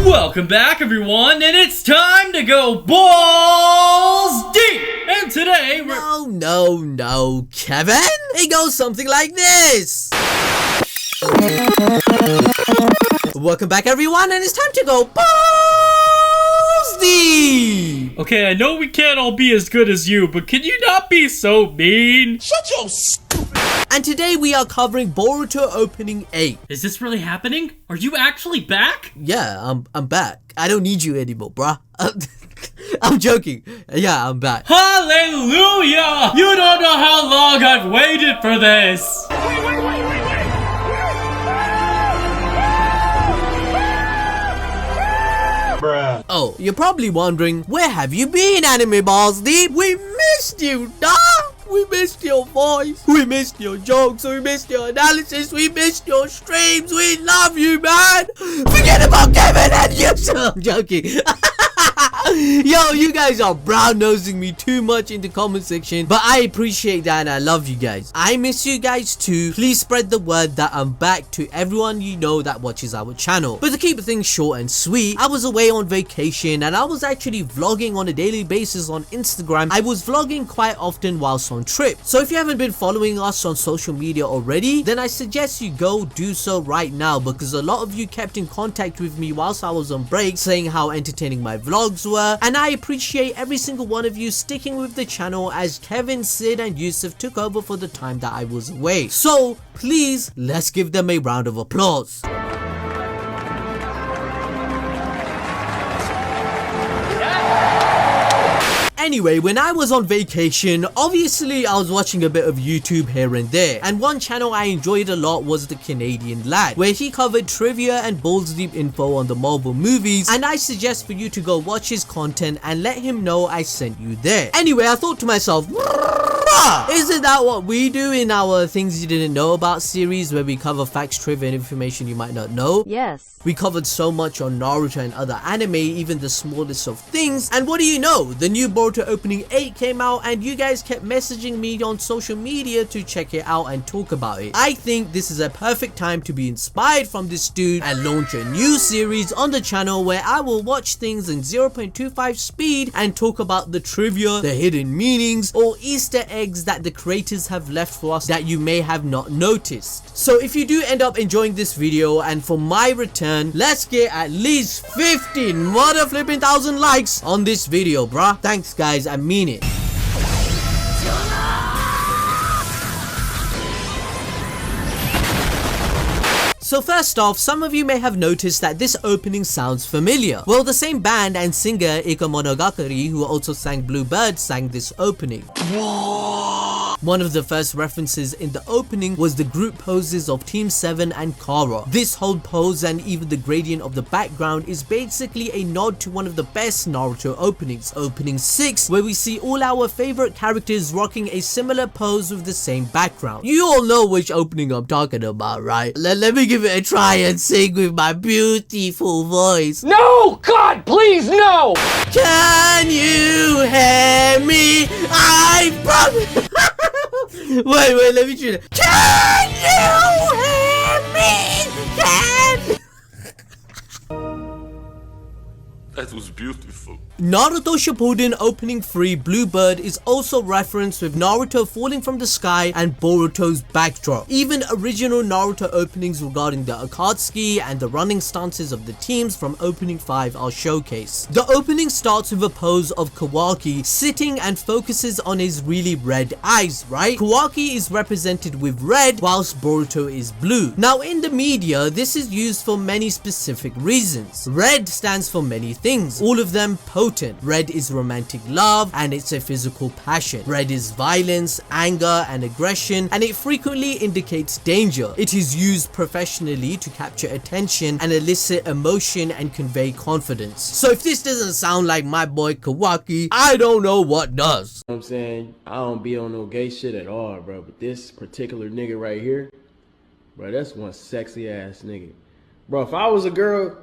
Welcome back, everyone, and it's time to go balls deep! And today we're... No, Kevin! It goes something like this! Welcome back, everyone, and it's time to go balls deep! Okay, I know we can't all be as good as you, but can you not be so mean? Shut your stupid... And today we are covering Boruto Opening 8. Is this really happening? Are you actually back? Yeah, I'm back. I don't need you anymore, bruh. I'm joking. Yeah, I'm back. Hallelujah! You don't know how long I've waited for this! Wait. Bruh. Oh, you're probably wondering, where have you been, Anime Balls Deep? We missed you, dog! We missed your voice, we missed your jokes, we missed your analysis, we missed your streams, we love you, man! Forget about Kevin and you! I'm joking. Yo, you guys are brown-nosing me too much in the comment section, but I appreciate that and I love you guys. I miss you guys too. Please spread the word that I'm back to everyone you know that watches our channel. But to keep things short and sweet, I was away on vacation and I was actually vlogging on a daily basis on Instagram. I was vlogging quite often whilst on trip. So if you haven't been following us on social media already, then I suggest you go do so right now, because a lot of you kept in contact with me whilst I was on break saying how entertaining my vlogs were. And I appreciate every single one of you sticking with the channel as Kevin, Sid and Yusuf took over for the time that I was away. So please, let's give them a round of applause. Anyway, when I was on vacation, obviously I was watching a bit of YouTube here and there, and one channel I enjoyed a lot was the Canadian Lad, where he covered trivia and balls deep info on the Marvel movies, and I suggest for you to go watch his content and let him know I sent you there. Anyway, I thought to myself, isn't that what we do in our Things You Didn't Know About series, where we cover facts, trivia and information you might not know? Yes. We covered so much on Naruto and other anime, even the smallest of things, and what do you know, the new Boruto Opening 8 came out and you guys kept messaging me on social media to check it out and talk about it. I think this is a perfect time to be inspired from this dude and launch a new series on the channel where I will watch things in 0.25 speed and talk about the trivia, the hidden meanings or Easter eggs that the creators have left for us that you may have not noticed. So if you do end up enjoying this video, and for my return, let's get at least 15 mother flipping thousand likes on this video, bruh. Thanks guys, I mean it. So first off, some of you may have noticed that this opening sounds familiar. Well, the same band and singer Ika Monogakari, who also sang Bluebird, sang this opening. One of the first references in the opening was the group poses of Team 7 and Kara. This whole pose and even the gradient of the background is basically a nod to one of the best Naruto openings, Opening 6, where we see all our favorite characters rocking a similar pose with the same background. You all know which opening I'm talking about, right? Let me give it a try and sing with my beautiful voice. No! God, please, no! Can you hear me? I promise. Wait, let me try that. Can you hear me? That was beautiful. Naruto Shippuden Opening 3 Bluebird is also referenced with Naruto falling from the sky and Boruto's backdrop. Even original Naruto openings regarding the Akatsuki and the running stances of the teams from Opening 5 are showcased. The opening starts with a pose of Kawaki sitting and focuses on his really red eyes, right? Kawaki is represented with red whilst Boruto is blue. Now in the media, this is used for many specific reasons. Red stands for many things, all of them potent. Red is romantic love and it's a physical passion. Red is violence, anger and aggression, and it frequently indicates danger. It is used professionally to capture attention and elicit emotion and convey confidence. So if this doesn't sound like my boy Kawaki, I don't know what does. You know what I'm saying? I don't be on no gay shit at all, bro, but this particular nigga right here, bro, that's one sexy ass nigga. Bro, if I was a girl,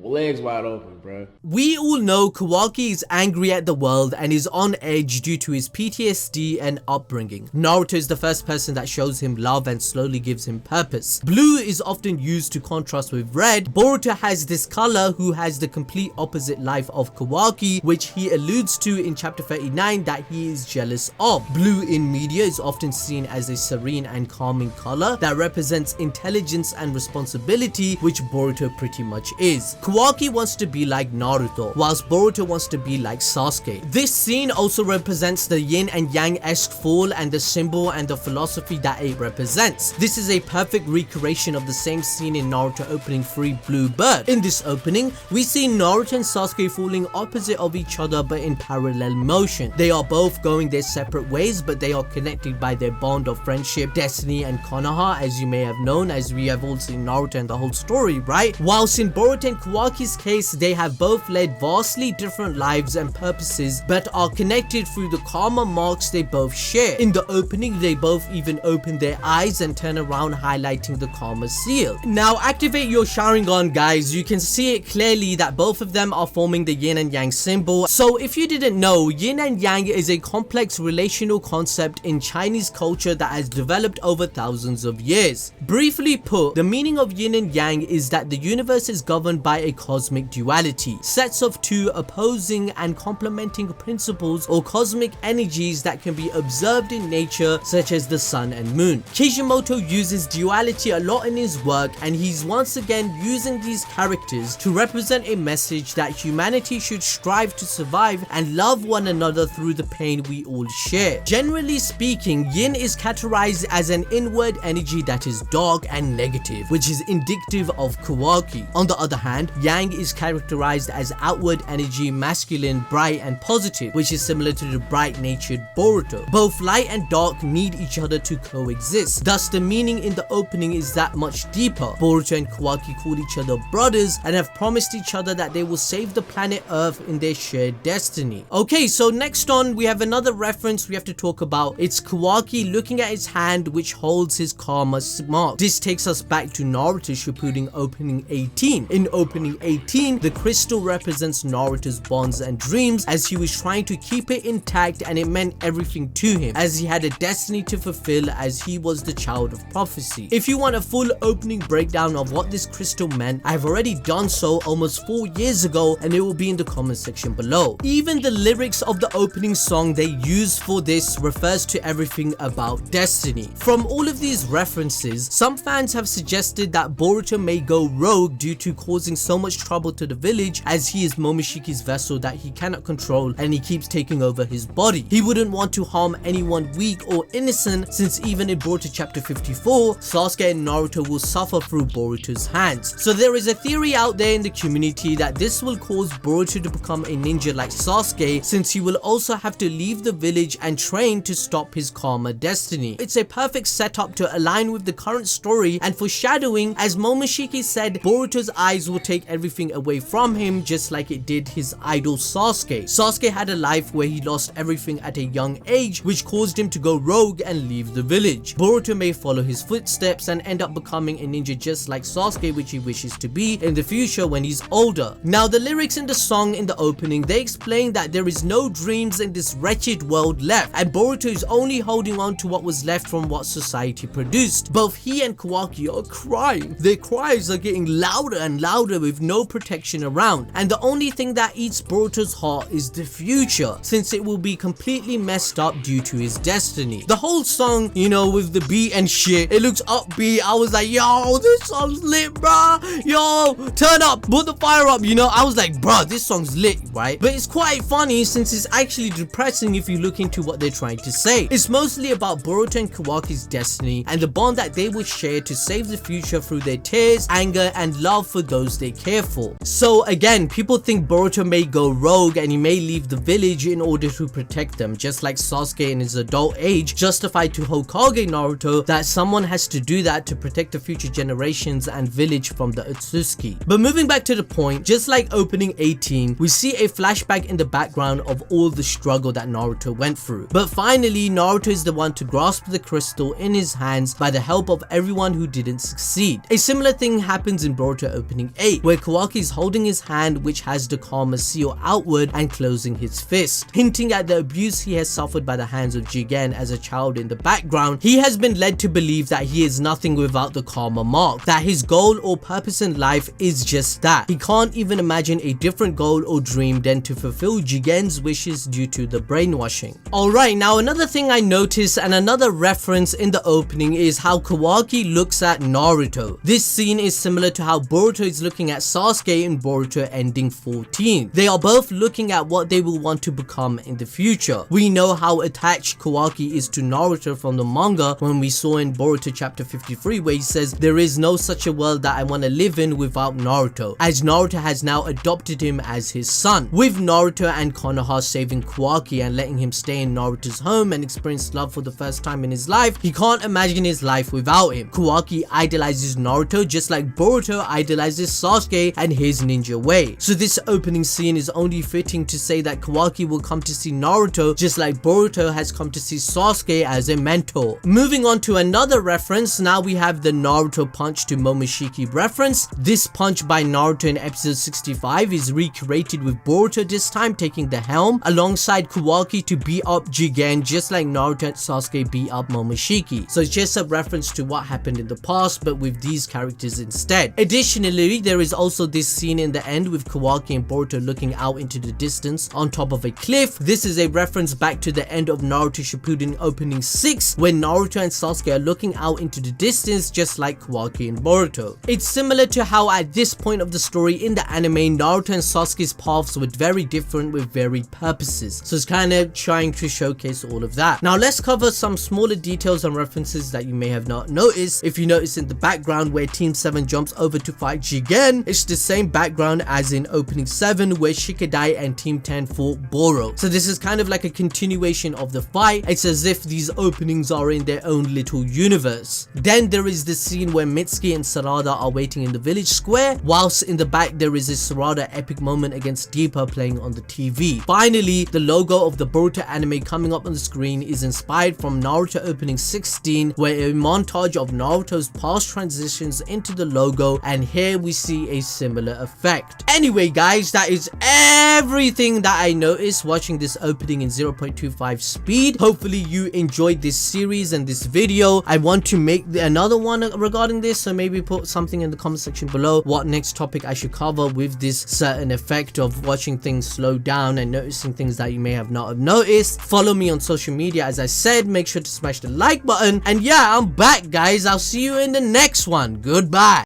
legs wide open, bro. We all know Kawaki is angry at the world and is on edge due to his PTSD and upbringing. Naruto is the first person that shows him love and slowly gives him purpose. Blue is often used to contrast with red. Boruto has this color who has the complete opposite life of Kawaki, which he alludes to in chapter 39 that he is jealous of. Blue in media is often seen as a serene and calming color that represents intelligence and responsibility, which Boruto pretty much is. Kawaki wants to be like Naruto, whilst Boruto wants to be like Sasuke. This scene also represents the yin and yang-esque fall and the symbol and the philosophy that it represents. This is a perfect recreation of the same scene in Naruto opening 3 Blue Bird. In this opening, we see Naruto and Sasuke falling opposite of each other but in parallel motion. They are both going their separate ways, but they are connected by their bond of friendship, destiny, and Konoha, as you may have known, as we have all seen Naruto and the whole story, right? Whilst in Boruto and Kawaki's case, they have both led vastly different lives and purposes, but are connected through the karma marks they both share. In the opening, they both even open their eyes and turn around, highlighting the karma seal. Now activate your Sharingan, guys. You can see it clearly that both of them are forming the yin and yang symbol. So if you didn't know, yin and yang is a complex relational concept in Chinese culture that has developed over thousands of years. Briefly put, the meaning of yin and yang is that the universe is governed by a cosmic duality, sets of two opposing and complementing principles or cosmic energies that can be observed in nature, such as the sun and moon. Kishimoto uses duality a lot in his work, and he's once again using these characters to represent a message that humanity should strive to survive and love one another through the pain we all share. Generally speaking, yin is categorized as an inward energy that is dark and negative, which is indicative of Kawaki. On the other hand, yang is characterized as outward energy, masculine, bright, and positive, which is similar to the bright-natured Boruto. Both light and dark need each other to coexist. Thus, the meaning in the opening is that much deeper. Boruto and Kawaki call each other brothers and have promised each other that they will save the planet Earth in their shared destiny. Okay, so next on, we have another reference we have to talk about. It's Kawaki looking at his hand, which holds his karma mark. This takes us back to Naruto Shippuden opening 18. In opening 18, the crystal represents Naruto's bonds and dreams, as he was trying to keep it intact, and it meant everything to him, as he had a destiny to fulfill, as he was the child of prophecy. If you want a full opening breakdown of what this crystal meant, I've already done so almost 4 years ago, and it will be in the comment section below. Even the lyrics of the opening song they use for this refers to everything about destiny. From all of these references, some fans have suggested that Boruto may go rogue due to causing so much trouble to the village, as he is Momoshiki's vessel that he cannot control and he keeps taking over his body. He wouldn't want to harm anyone weak or innocent, since even in Boruto chapter 54, Sasuke and Naruto will suffer through Boruto's hands. So there is a theory out there in the community that this will cause Boruto to become a ninja like Sasuke, since he will also have to leave the village and train to stop his karma destiny. It's a perfect setup to align with the current story and foreshadowing, as Momoshiki said Boruto's eyes will take everything away from him, just like it did his idol Sasuke. Sasuke had a life where he lost everything at a young age, which caused him to go rogue and leave the village. Boruto may follow his footsteps and end up becoming a ninja just like Sasuke, which he wishes to be in the future when he's older. Now, the lyrics in the song in the opening, they explain that there is no dreams in this wretched world left, and Boruto is only holding on to what was left from what society produced. Both he and Kawaki are crying. Their cries are getting louder and louder with no protection around, and the only thing that eats Boruto's heart is the future, since it will be completely messed up due to his destiny. The whole song, you know, with the beat and shit, it looks upbeat. I was like, yo, this song's lit, bruh. Yo, turn up, put the fire up, you know. I was like, bruh, this song's lit, right? But it's quite funny, since it's actually depressing if you look into what they're trying to say. It's mostly about Boruto and Kawaki's destiny and the bond that they will share to save the future through their tears, anger, and love for those they care for. So again, people think Boruto may go rogue and he may leave the village in order to protect them, just like Sasuke in his adult age justified to Hokage Naruto that someone has to do that to protect the future generations and village from the Otsutsuki. But moving back to the point, just like opening 18, we see a flashback in the background of all the struggle that Naruto went through. But finally, Naruto is the one to grasp the crystal in his hands by the help of everyone who didn't succeed. A similar thing happens in Boruto opening 8, where where Kawaki is holding his hand, which has the karma seal outward, and closing his fist, hinting at the abuse he has suffered by the hands of Jigen as a child. In the background, he has been led to believe that he is nothing without the karma mark, that his goal or purpose in life is just that. He can't even imagine a different goal or dream than to fulfill Jigen's wishes due to the brainwashing. Alright, now another thing I noticed and another reference in the opening is how Kawaki looks at Naruto. This scene is similar to how Boruto is looking at Sasuke in Boruto Ending 14. They are both looking at what they will want to become in the future. We know how attached Kawaki is to Naruto from the manga when we saw in Boruto chapter 53 where he says there is no such a world that I want to live in without Naruto, as Naruto has now adopted him as his son. With Naruto and Konoha saving Kawaki and letting him stay in Naruto's home and experience love for the first time in his life, he can't imagine his life without him. Kawaki idolizes Naruto just like Boruto idolizes Sasuke and his ninja way. So this opening scene is only fitting to say that Kawaki will come to see Naruto just like Boruto has come to see Sasuke as a mentor. Moving on to another reference, now we have the Naruto punch to Momoshiki reference. This punch by Naruto in episode 65 is recreated with Boruto this time taking the helm alongside Kawaki to beat up Jigen just like Naruto and Sasuke beat up Momoshiki. So it's just a reference to what happened in the past but with these characters instead. Additionally, there is also this scene in the end with Kawaki and Boruto looking out into the distance on top of a cliff. This is a reference back to the end of Naruto Shippuden opening 6 when Naruto and Sasuke are looking out into the distance just like Kawaki and Boruto. It's similar to how at this point of the story in the anime, Naruto and Sasuke's paths were very different with varied purposes. So it's kind of trying to showcase all of that. Now let's cover some smaller details and references that you may have not noticed. If you notice in the background where Team 7 jumps over to fight Jigen, it's the same background as in opening 7 where Shikadai and Team 10 fought Boro. So this is kind of like a continuation of the fight. It's as if these openings are in their own little universe. Then there is the scene where Mitsuki and Sarada are waiting in the village square, whilst in the back there is a Sarada epic moment against Deepa playing on the TV. Finally, the logo of the Boruto anime coming up on the screen is inspired from Naruto opening 16 where a montage of Naruto's past transitions into the logo, and here we see a similar effect. Anyway guys, that is everything that I noticed watching this opening in 0.25 speed. Hopefully you enjoyed this series and this video. I want to make another one regarding this, so maybe put something in the comment section below what next topic I should cover with this certain effect of watching things slow down and noticing things that you may have not have noticed. Follow me on social media as I said, make sure to smash the like button, and yeah, I'm back guys. I'll see you in the next one. Goodbye.